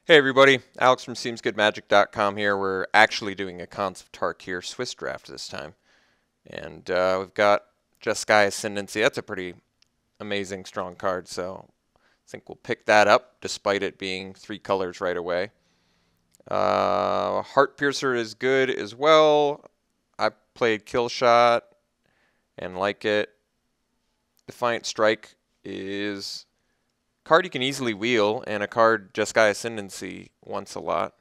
Hey everybody, Alex from SeemsGoodMagic.com here. We're actually doing a Khans of Tarkir Swiss draft this time. And we've got Jeskai Ascendancy. That's a pretty amazing strong card, so I think we'll pick that up despite it being 3 colors right away. Heart Piercer is good as well. I played Kill Shot and like it. Defiant Strike is card you can easily wheel, and a card Jeskai Ascendancy once a lot.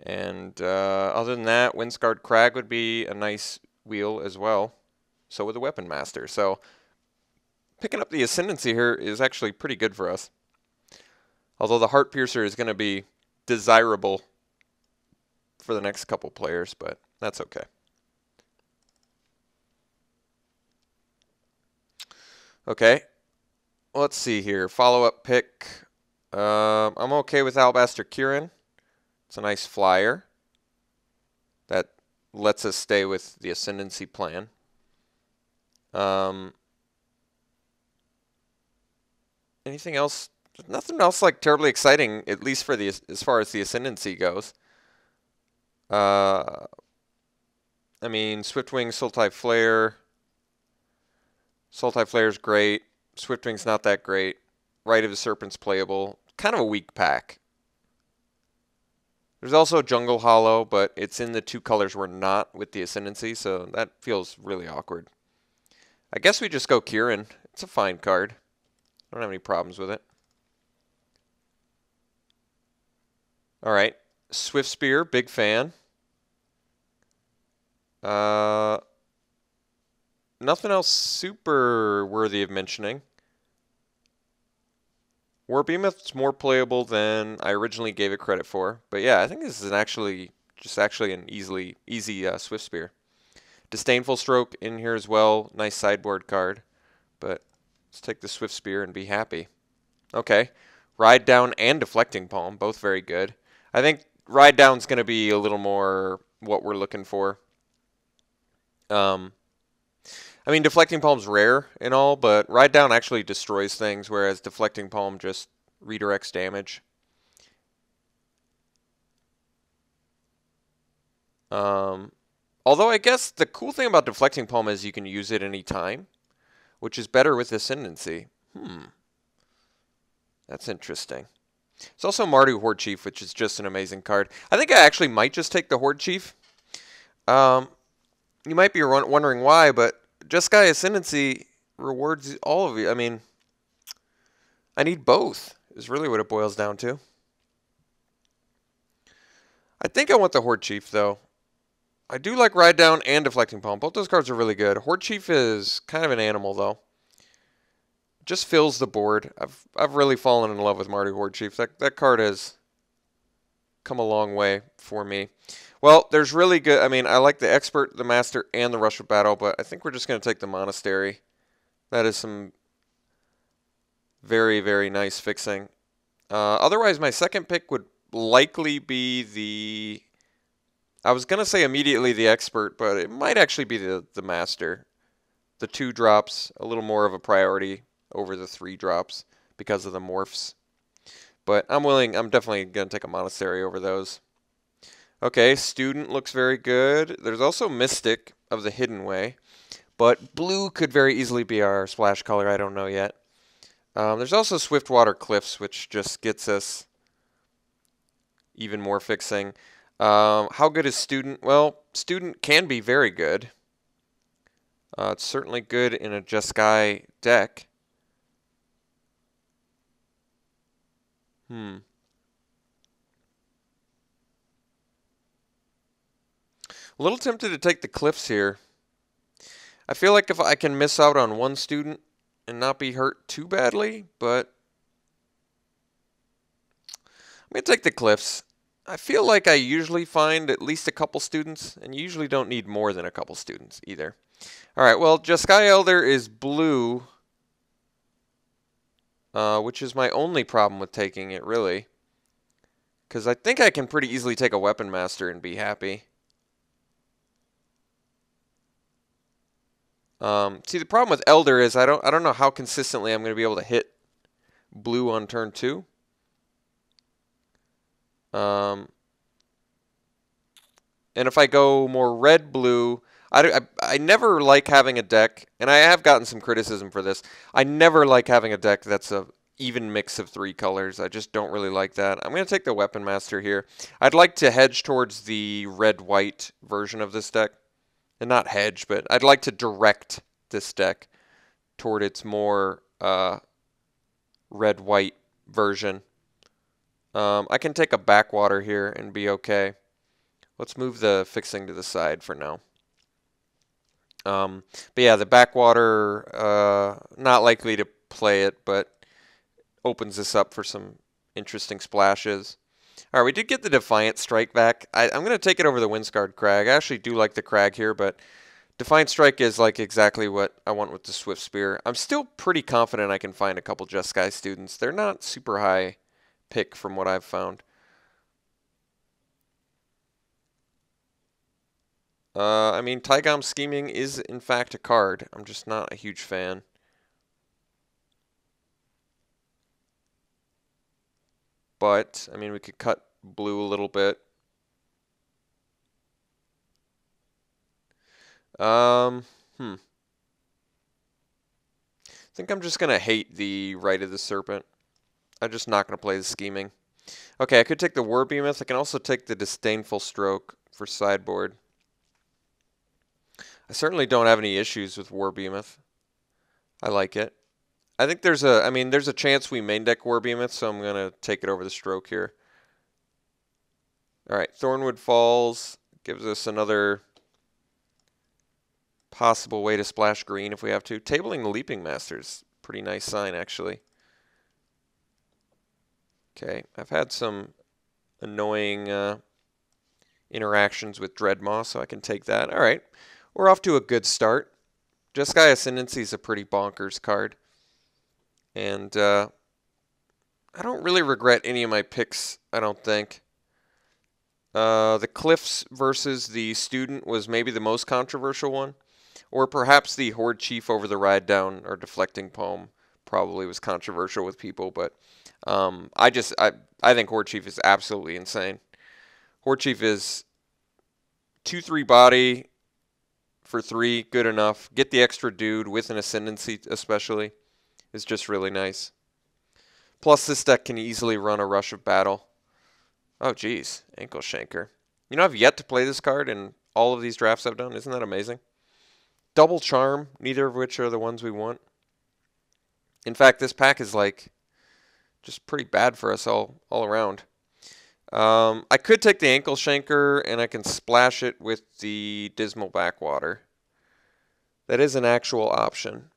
And other than that, Windscarred Crag would be a nice wheel as well. So would the Weapon Master. So picking up the Ascendancy here is actually pretty good for us. Although the Heart Piercer is going to be desirable for the next couple players, but that's okay. Okay, let's see here. Follow-up pick. I'm okay with Alabaster Kirin. It's a nice flyer that lets us stay with the Ascendancy plan. Anything else? Nothing else like terribly exciting, at least for the as far as the Ascendancy goes. I mean, Swiftwing, Sultai Flare. Sultai Flare's great. Swiftwing's not that great. Rite of the Serpent's playable. Kind of a weak pack. There's also Jungle Hollow, but it's in the 2 colors we're not with the Ascendancy, so that feels really awkward. I guess we just go Kirin. It's a fine card. I don't have any problems with it. Alright. Swift Spear, big fan. Nothing else super worthy of mentioning. War Behemoth's more playable than I originally gave it credit for. But yeah, I think this is actually an easy Swift Spear. Disdainful Stroke in here as well. Nice sideboard card. But let's take the Swift Spear and be happy. Okay. Ride Down and Deflecting Palm, both very good. I think Ride Down's going to be a little more what we're looking for. I mean, Deflecting Palm's rare and all, but Ride Down actually destroys things, whereas Deflecting Palm just redirects damage. Although I guess the cool thing about Deflecting Palm is you can use it any time, which is better with Ascendancy. That's interesting. It's also Mardu Horde Chief, which is just an amazing card. I think I actually might just take the Horde Chief. You might be wondering why, but Jeskai Ascendancy rewards all of you. I mean, I need both, is really what it boils down to. I think I want the Horde Chief, though. I do like Ride Down and Deflecting Palm. Both those cards are really good. Horde Chief is kind of an animal, though. Just fills the board. I've really fallen in love with Mardu Horde Chief. That card has come a long way for me. Well, there's really good. I mean, I like the Expert, the Master, and the Rush of Battle, but I think we're just going to take the Monastery. That is some very, very nice fixing. Otherwise, my second pick would likely be the... I was going to say immediately the Expert, but it might actually be the Master. The 2 drops, a little more of a priority over the 3 drops because of the morphs. But I'm definitely going to take a Monastery over those. Okay, Student looks very good. There's also Mystic of the Hidden Way, but blue could very easily be our splash color. I don't know yet. There's also Swiftwater Cliffs, which just gets us even more fixing. How good is Student? Well, Student can be very good. It's certainly good in a Jeskai deck. A little tempted to take the Cliffs here. I feel like if I can miss out on one student and not be hurt too badly, but I'm going to take the Cliffs. I feel like I usually find at least a couple students, and you usually don't need more than a couple students either. All right, well, Jeskai Elder is blue, which is my only problem with taking it, really. Because I think I can pretty easily take a Weapon Master and be happy. See, the problem with Elder is I don't know how consistently I'm going to be able to hit blue on turn 2. And if I go more red-blue, I never like having a deck, and I have gotten some criticism for this. I never like having a deck that's a even mix of 3 colors. I just don't really like that. I'm going to take the Weapon Master here. I'd like to hedge towards the red-white version of this deck. And not hedge, but I'd like to direct this deck toward its more red-white version. I can take a backwater here and be okay. Let's move the fixing to the side for now. But yeah, the backwater, not likely to play it, but opens this up for some interesting splashes. All right, we did get the Defiant Strike back. I'm going to take it over the Windscarred Crag. I actually do like the Crag here, but Defiant Strike is like exactly what I want with the Swift Spear. I'm still pretty confident I can find a couple Jeskai students. They're not super high pick from what I've found. I mean, Taigam Scheming is in fact a card. I'm just not a huge fan. But, I mean, we could cut blue a little bit. I think I'm just going to hate the Rite of the Serpent. I'm just not going to play the Scheming. Okay, I could take the Warbehemoth. I can also take the Disdainful Stroke for sideboard. I certainly don't have any issues with Warbehemoth. I like it. I think there's a chance we main deck Warbehemoth, so I'm going to take it over the Stroke here. All right, Thornwood Falls gives us another possible way to splash green if we have to. Tabling the Leaping Masters, pretty nice sign actually. Okay, I've had some annoying interactions with Dreadmaw, so I can take that. All right, we're off to a good start. Jeskai Ascendancy is a pretty bonkers card. And I don't really regret any of my picks, I don't think. The Cliffs versus the Student was maybe the most controversial one. Or perhaps the Horde Chief over the Ride Down or Deflecting Poem probably was controversial with people. But I think Horde Chief is absolutely insane. Horde Chief is 2/3 body for 3, good enough. Get the extra dude with an Ascendancy especially. Is just really nice. Plus, this deck can easily run a Rush of Battle. Oh, geez. Ankle Shanker. You know, I've yet to play this card in all of these drafts I've done. Isn't that amazing? Double Charm, neither of which are the ones we want. In fact, this pack is like just pretty bad for us all around. I could take the Ankle Shanker and I can splash it with the Dismal Backwater. That is an actual option.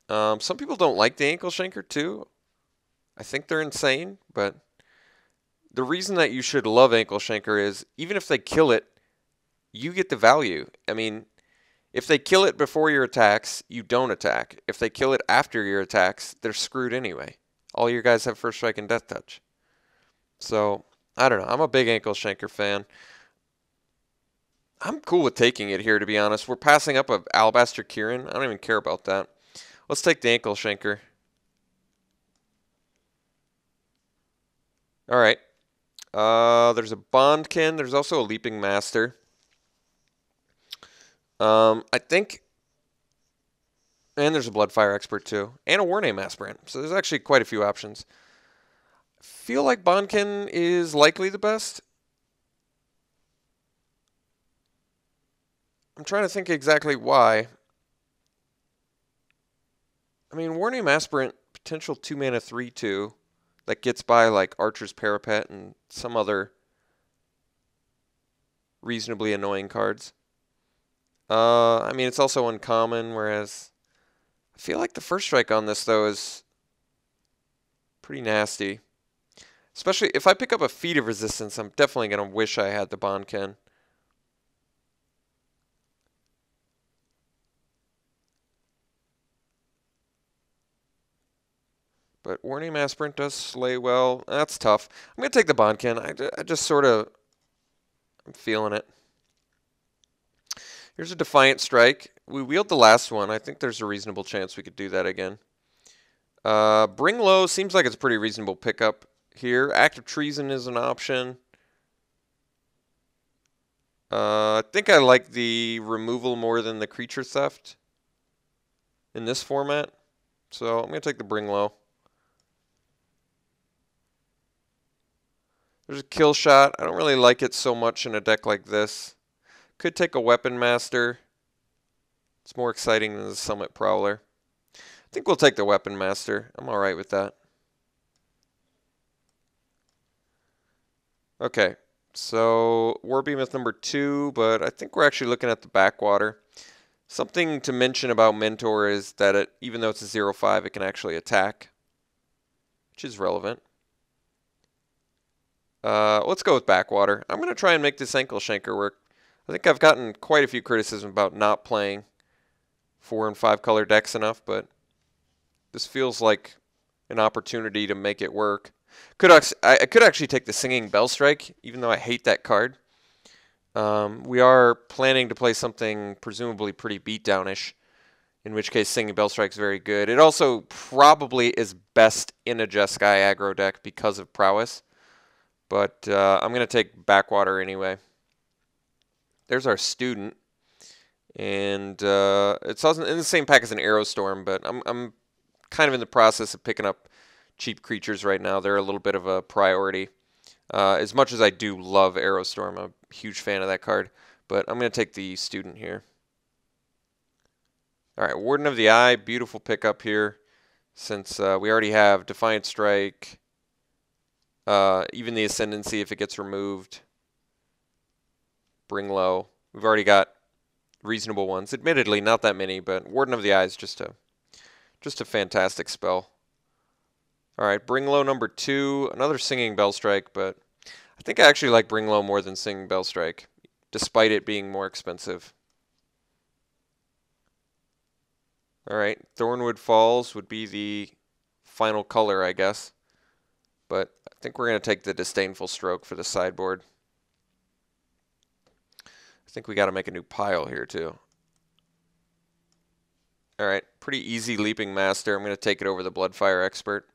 Some people don't like the Ankle Shanker too. I think they're insane, but the reason that you should love Ankle Shanker is even if they kill it, you get the value. I mean, if they kill it before your attacks, you don't attack. If they kill it after your attacks, they're screwed anyway. All your guys have First Strike and Death Touch. So, I don't know. I'm a big Ankle Shanker fan. I'm cool with taking it here, to be honest. We're passing up a Alabaster Kieran. I don't even care about that. Let's take the Ankle Shanker. All right. There's a Bondkin. There's also a Leaping Master. I think... And there's a Bloodfire Expert, too. And a Warname Aspirant. So there's actually quite a few options. I feel like Bondkin is likely the best. I'm trying to think exactly why. I mean, Warname Aspirant, potential 2-mana 3/2 that gets by like Archer's Parapet and some other reasonably annoying cards. I mean, it's also uncommon, whereas I feel like the First Strike on this, though, is pretty nasty. Especially if I pick up a Feat of Resistance, I'm definitely going to wish I had the Bondkin. But Warname Aspirant does slay well. That's tough. I'm going to take the Bondkin. I just sort of... I'm feeling it. Here's a Defiant Strike. We wheeled the last one. I think there's a reasonable chance we could do that again. Bring Low seems like it's a pretty reasonable pickup. here. Active Treason is an option. I think I like the removal more than the creature theft in this format. So I'm going to take the Bring Low. There's a Kill Shot. I don't really like it so much in a deck like this. Could take a Weapon Master. It's more exciting than the Summit Prowler. I think we'll take the Weapon Master. I'm alright with that. Okay, so War Behemoth number 2, but I think we're actually looking at the backwater. Something to mention about Mentor is that even though it's a 0/5, it can actually attack, which is relevant. Let's go with backwater. I'm going to try and make this Ankle Shanker work. I think I've gotten quite a few criticisms about not playing 4 and 5 color decks enough, but this feels like an opportunity to make it work. I could actually take the Singing Bellstrike, even though I hate that card. We are planning to play something presumably pretty beatdownish, in which case Singing Bellstrike is very good. It also probably is best in a Jeskai aggro deck because of prowess, but I'm going to take backwater anyway. There's our student, and it's in the same pack as an Aerostorm, but I'm kind of in the process of picking up cheap creatures right now. They're a little bit of a priority. As much as I do love Aerostorm, I'm a huge fan of that card, but I'm going to take the student here. All right, Warden of the Eye, beautiful pickup here, since we already have Defiant Strike, even the Ascendancy if it gets removed, Bring Low. We've already got reasonable ones. Admittedly, not that many, but Warden of the Eye is just a fantastic spell. All right, Bring Low number 2, another Singing Bellstrike, but I think I actually like Bring Low more than Singing Bellstrike, despite it being more expensive. All right, Thornwood Falls would be the final color, I guess, but I think we're going to take the Disdainful Stroke for the sideboard. I think we got to make a new pile here, too. All right, pretty easy Leaping Master. I'm going to take it over the Bloodfire Expert.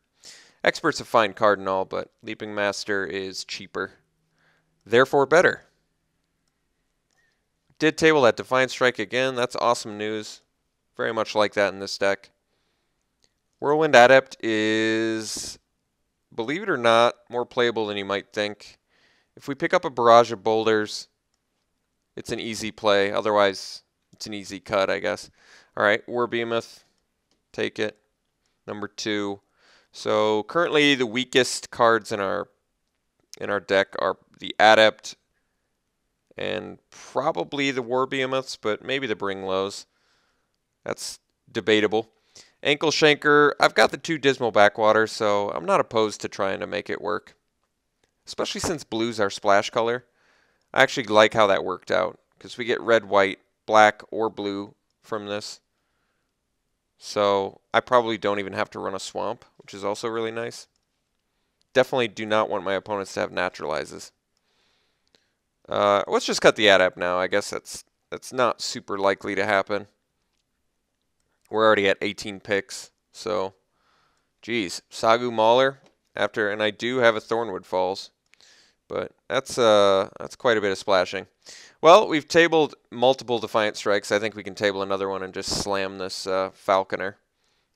Expert's a fine card and all, but Leaping Master is cheaper. Therefore better. Did table that Defiant Strike again. That's awesome news. Very much like that in this deck. Whirlwind Adept is, believe it or not, more playable than you might think. If we pick up a Barrage of Boulders, it's an easy play. Otherwise, it's an easy cut, I guess. All right, War Behemoth. Take it. Number 2. So currently the weakest cards in our deck are the Adept and probably the War Behemoths, but maybe the Bring Lows. That's debatable. Ankle Shanker, I've got the 2 Dismal Backwater, so I'm not opposed to trying to make it work. Especially since blue's our splash color. I actually like how that worked out, because we get red, white, black, or blue from this. So I probably don't even have to run a swamp, which is also really nice. Definitely do not want my opponents to have naturalizes. Let's just cut the Adept now. I guess that's not super likely to happen. We're already at 18 picks, so geez, Sagu Mauler after, and I do have a Thornwood Falls, but that's quite a bit of splashing. Well, we've tabled multiple Defiant Strikes. I think we can table another one and just slam this Falconer,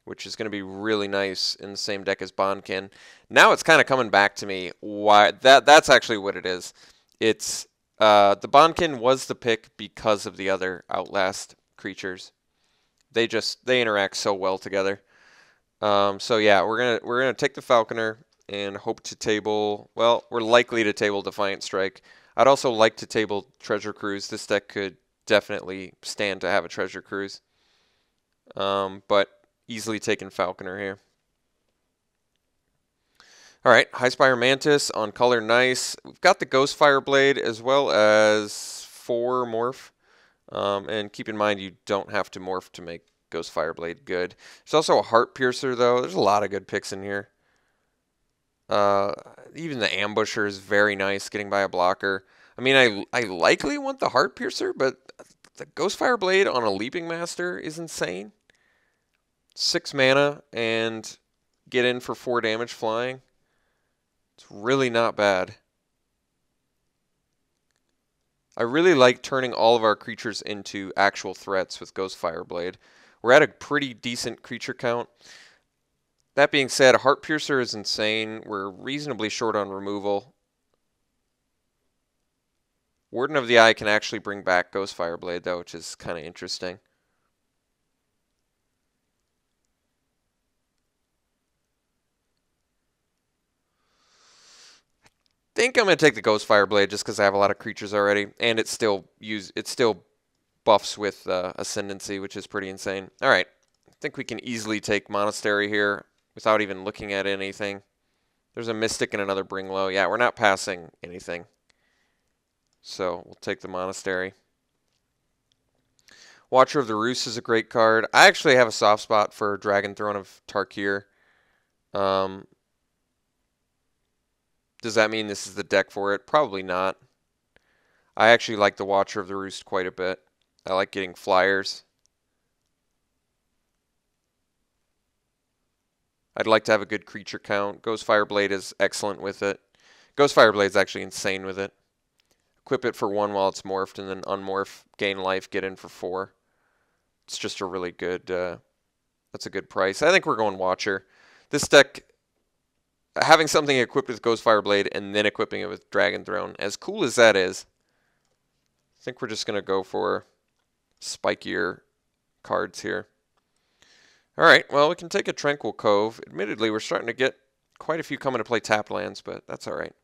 which is going to be really nice in the same deck as Bondkin. Now it's kind of coming back to me why that's actually what it is. It's the Bondkin was the pick because of the other Outlast creatures. They interact so well together. So yeah, we're gonna take the Falconer and hope to table. Well, we're likely to table Defiant Strike. I'd also like to table Treasure Cruise. This deck could definitely stand to have a Treasure Cruise. But easily taken Falconer here. All right, Highspire Mantis on color nice. We've got the Ghostfire Blade as well as 4 morph. And keep in mind you don't have to morph to make Ghostfire Blade good. There's also a Heart Piercer though. There's a lot of good picks in here. Even the Ambusher is very nice, getting by a blocker. I mean, I likely want the Heart Piercer, but the Ghostfire Blade on a Leaping Master is insane. 6 mana and get in for 4 damage flying. It's really not bad. I really like turning all of our creatures into actual threats with Ghost Fireblade. We're at a pretty decent creature count. That being said, Heart Piercer is insane. We're reasonably short on removal. Warden of the Eye can actually bring back Ghost Fireblade, though, which is kind of interesting. I think I'm going to take the Ghost Fireblade just because I have a lot of creatures already, and it still buffs with Ascendancy, which is pretty insane. All right, I think we can easily take Monastery here without even looking at anything. There's a Mystic and another Bring Low. Yeah, we're not passing anything. So we'll take the Monastery. Watcher of the Roost is a great card. I actually have a soft spot for Dragon Throne of Tarkir. Does that mean this is the deck for it? Probably not. I actually like the Watcher of the Roost quite a bit. I like getting flyers. I'd like to have a good creature count. Ghost Fireblade is excellent with it. Ghost Fireblade is actually insane with it. Equip it for 1 while it's morphed, and then unmorph, gain life, get in for 4. It's just a really good, that's a good price. I think we're going Watcher. This deck, having something equipped with Ghost Fireblade and then equipping it with Dragon Throne, as cool as that is, I think we're just going to go for spikier cards here. All right, well, we can take a Tranquil Cove. Admittedly, we're starting to get quite a few coming to play tap lands, but that's all right.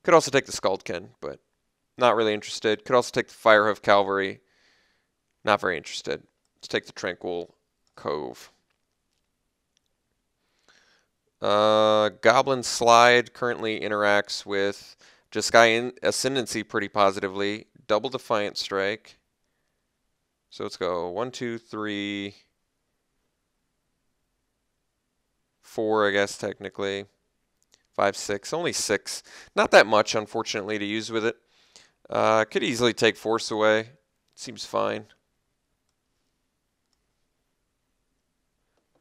Could also take the Skuldkin, but not really interested. Could also take the Firehoof Cavalry. Not very interested. Let's take the Tranquil Cove. Goblin Slide currently interacts with Jeskai Ascendancy pretty positively. Double Defiant Strike. So let's go 1, 2, 3, 4, I guess, technically. 5, 6. Only 6. Not that much, unfortunately, to use with it. Could easily take Force away. Seems fine.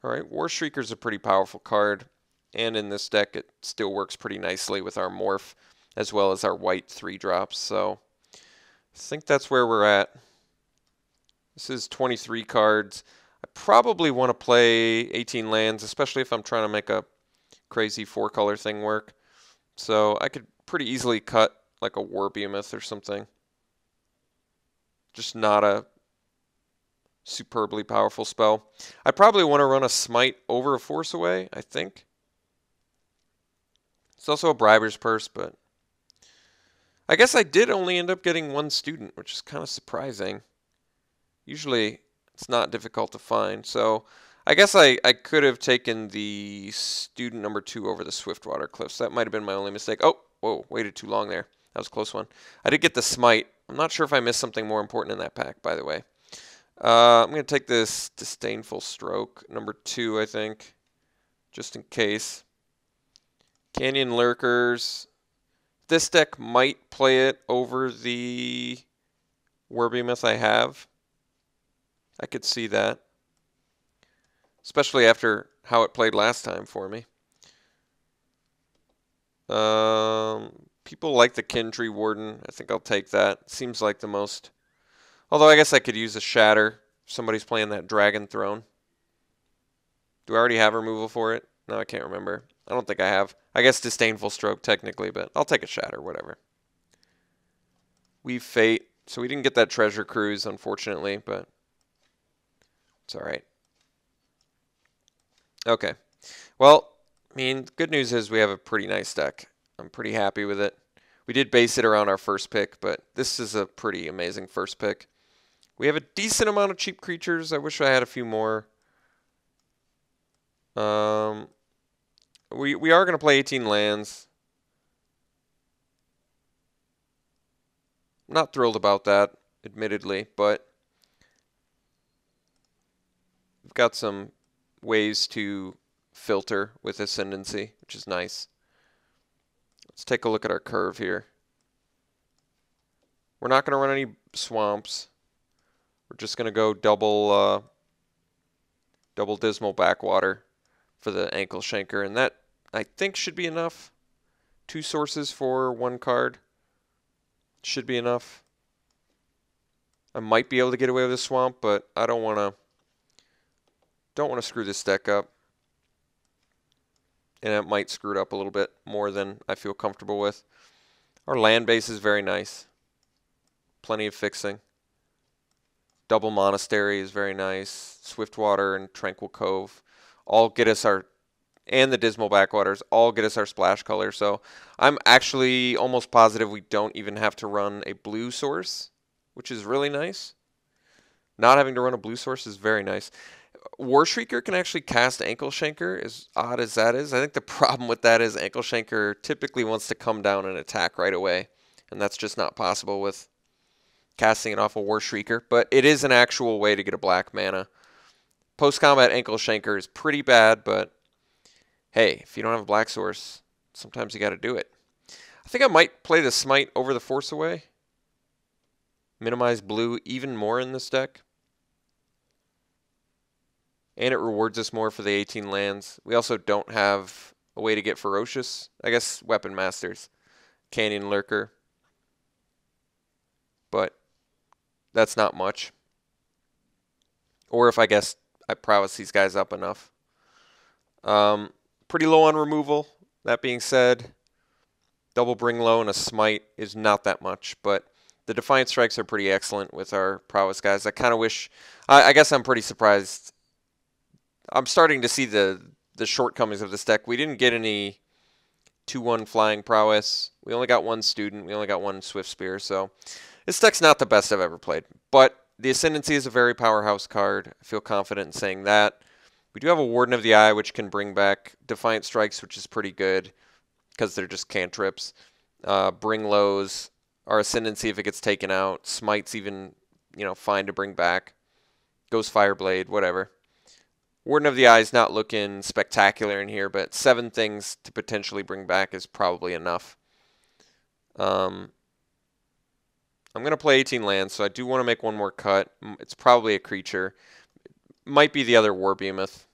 Alright, War Shrieker's a pretty powerful card. And in this deck, it still works pretty nicely with our Morph, as well as our white 3-drops. So, I think that's where we're at. This is 23 cards. I probably want to play 18 lands, especially if I'm trying to make a crazy 4-color thing work. So I could pretty easily cut like a War Behemoth or something. Just not a superbly powerful spell. I probably want to run a Smite over a Force Away, I think. It's also a Briber's Purse, but I guess I did only end up getting 1 student, which is kind of surprising. Usually it's not difficult to find. So I guess I could have taken the student number 2 over the Swiftwater Cliffs. That might have been my only mistake. Oh, whoa, waited too long there. That was a close one. I did get the Smite. I'm not sure if I missed something more important in that pack, by the way. I'm going to take this Disdainful Stroke, number 2, I think, just in case. Canyon Lurkers. This deck might play it over the War Behemoth I have. I could see that. Especially after how it played last time for me. People like the Kindry Warden. I think I'll take that. Seems like the most... Although I guess I could use a Shatter if somebody's playing that Dragon Throne. Do I already have removal for it? No, I can't remember. I don't think I have. I guess Disdainful Stroke technically, but I'll take a Shatter, whatever. Weave Fate. So we didn't get that Treasure Cruise, unfortunately, but it's alright. Okay. Well, I mean, good news is we have a pretty nice deck. I'm pretty happy with it. We did base it around our first pick, but this is a pretty amazing first pick. We have a decent amount of cheap creatures. I wish I had a few more. We are going to play 18 lands. I'm not thrilled about that, admittedly, but we've got some ways to filter with Ascendancy, which is nice. Let's take a look at our curve here. We're not going to run any swamps. We're just going to go double Dismal Backwater for the Ankle Shanker, and that, I think, should be enough 2 sources for 1 card should be enough. I might be able to get away with a swamp, but I don't want to screw this deck up. And it might screw it up a little bit more than I feel comfortable with. Our land base is very nice. Plenty of fixing. Double Monastery is very nice. Swiftwater and Tranquil Cove all get us our, and the Dismal Backwaters all get us our splash color. So I'm actually almost positive we don't even have to run a blue source, which is really nice. Not having to run a blue source is very nice. War Shrieker can actually cast Ankle Shanker, as odd as that is. I think the problem with that is Ankle Shanker typically wants to come down and attack right away, and that's just not possible with casting it off a War Shrieker, but it is an actual way to get a black mana. Post-combat Ankle Shanker is pretty bad, but hey, if you don't have a black source, sometimes you got to do it. I think I might play the Smite over the Force Away. Minimize blue even more in this deck. And it rewards us more for the 18 lands. We also don't have a way to get Ferocious. I guess Weapon Masters. Canyon Lurker. But that's not much. Or if I guess I prowess these guys up enough. Pretty low on removal. That being said, double Bring Low and a Smite is not that much. But the Defiant Strikes are pretty excellent with our prowess guys. I kind of wish... I guess I'm pretty surprised. I'm starting to see the shortcomings of this deck. We didn't get any 2-1 flying prowess. We only got 1 student. We only got 1 Swift Spear. So this deck's not the best I've ever played. But the Ascendancy is a very powerhouse card. I feel confident in saying that. We do have a Warden of the Eye, which can bring back Defiant Strikes, which is pretty good because they're just cantrips. Bring Lows, our Ascendancy if it gets taken out. Smite's even, fine to bring back. Goes Fireblade, whatever. Warden of the Eye is not looking spectacular in here, but 7 things to potentially bring back is probably enough. I'm going to play 18 lands, so I do want to make one more cut. It's probably a creature. Might be the other War Behemoth.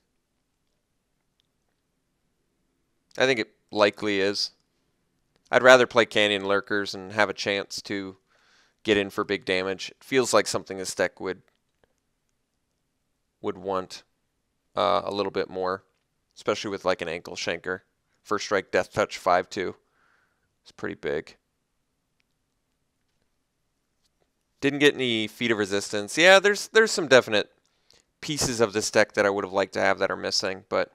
I think it likely is. I'd rather play Canyon Lurkers and have a chance to get in for big damage. It feels like something this deck would want. A little bit more, especially with like an Ankle Shanker. First Strike, Death Touch, 5/2. It's pretty big. Didn't get any Feat of Resistance. Yeah, there's some definite pieces of this deck that I would have liked to have that are missing, but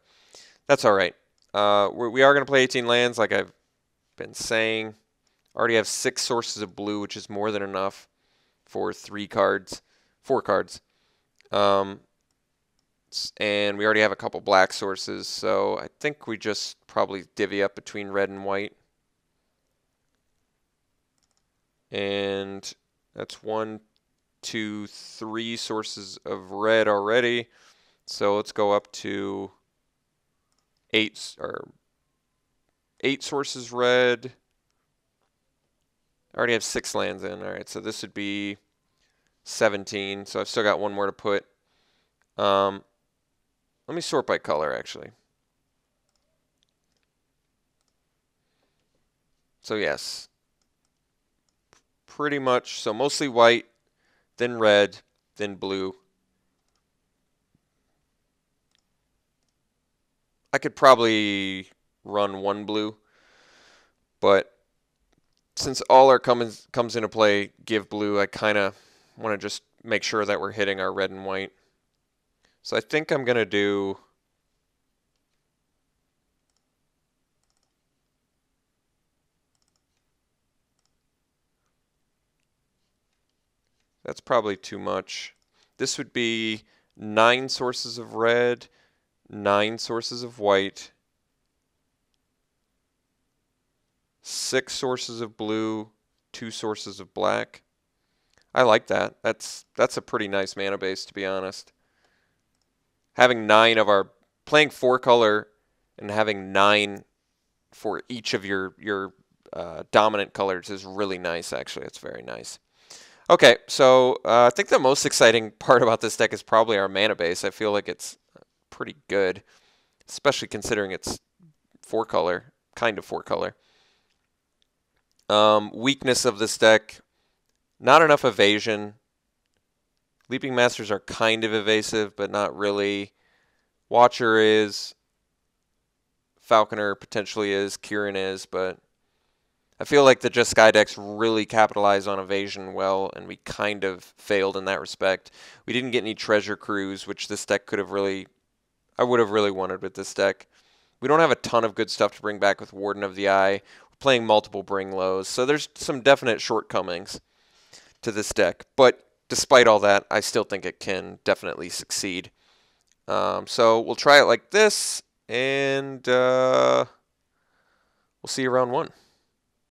that's all right. We are going to play 18 lands, like I've been saying. Already have 6 sources of blue, which is more than enough for 4 cards. And we already have a couple black sources, so I think we just probably divvy up between red and white. And that's 1, 2, 3 sources of red already. So let's go up to 8 sources red. I already have 6 lands in. All right, so this would be 17. So I've still got 1 more to put. Let me sort by color, actually. So yes, pretty much. So mostly white, then red, then blue. I could probably run 1 blue, but since all our comes into play give blue, I kind of want to just make sure that we're hitting our red and white. So I think I'm going to do that's probably too much. This would be 9 sources of red, 9 sources of white, 6 sources of blue, 2 sources of black. I like that. That's a pretty nice mana base, to be honest. Having 9 of our playing 4 color and having 9 for each of your dominant colors is really nice. Actually, it's very nice. Okay, so I think the most exciting part about this deck is probably our mana base. I feel like it's pretty good, especially considering it's 4 color, kind of 4 color. Weakness of this deck, not enough evasion. Leaping Masters are kind of evasive, but not really. Watcher is. Falconer potentially is. Kieran is, but I feel like the Just Sky decks really capitalize on evasion well, and we kind of failed in that respect. We didn't get any Treasure Cruise, which this deck could have really, I would have really wanted with this deck. We don't have a ton of good stuff to bring back with Warden of the Eye. We're playing multiple Bring Lows, so there's some definite shortcomings to this deck. But despite all that, I still think it can definitely succeed. So we'll try it like this, and we'll see you round 1.